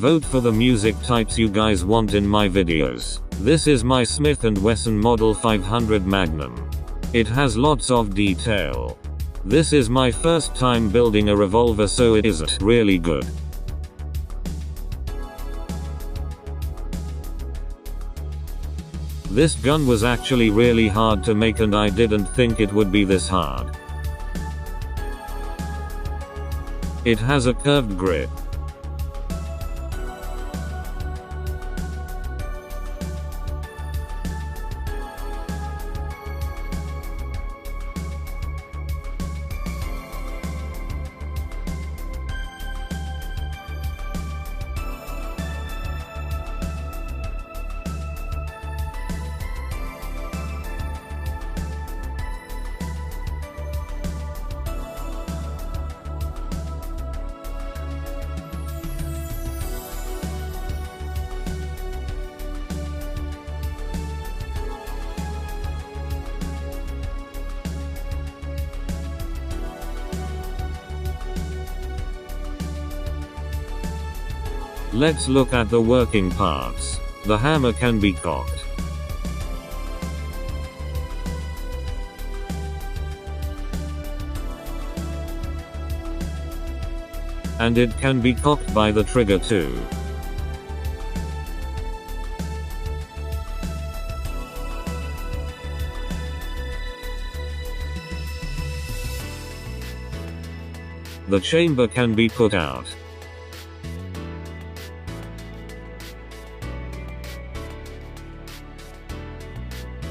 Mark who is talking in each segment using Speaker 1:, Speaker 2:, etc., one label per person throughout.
Speaker 1: Vote for the music types you guys want in my videos. This is my Smith & Wesson Model 500 Magnum. It has lots of detail. This is my first time building a revolver, so it is really good. This gun was actually really hard to make, and I didn't think it would be this hard. It has a curved grip. Let's look at the working parts. The hammer can be cocked. And it can be cocked by the trigger too. The chamber can be put out.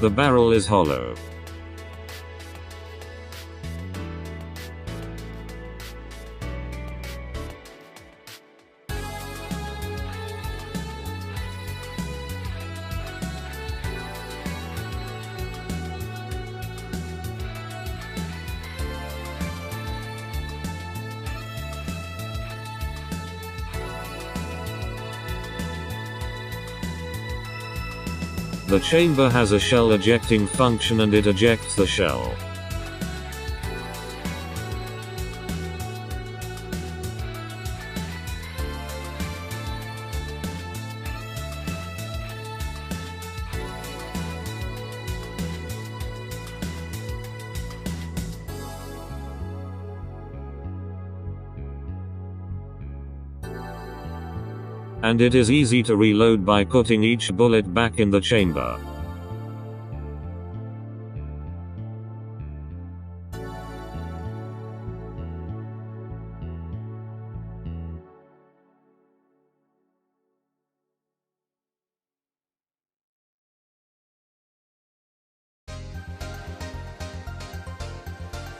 Speaker 1: The barrel is hollow. The chamber has a shell ejecting function, and it ejects the shell. And it is easy to reload by putting each bullet back in the chamber.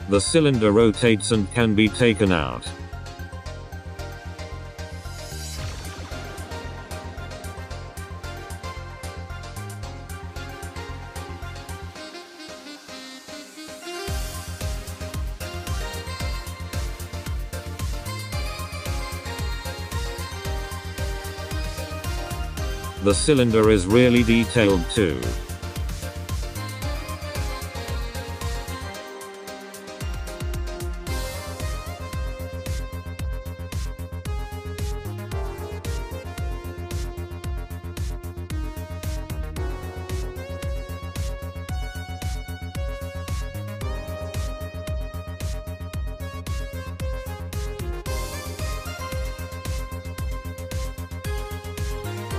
Speaker 1: The cylinder rotates and can be taken out. The cylinder is really detailed too.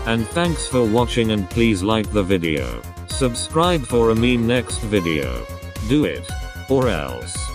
Speaker 1: And thanks for watching, and please like the video. Subscribe for a next video. Do it. Or else.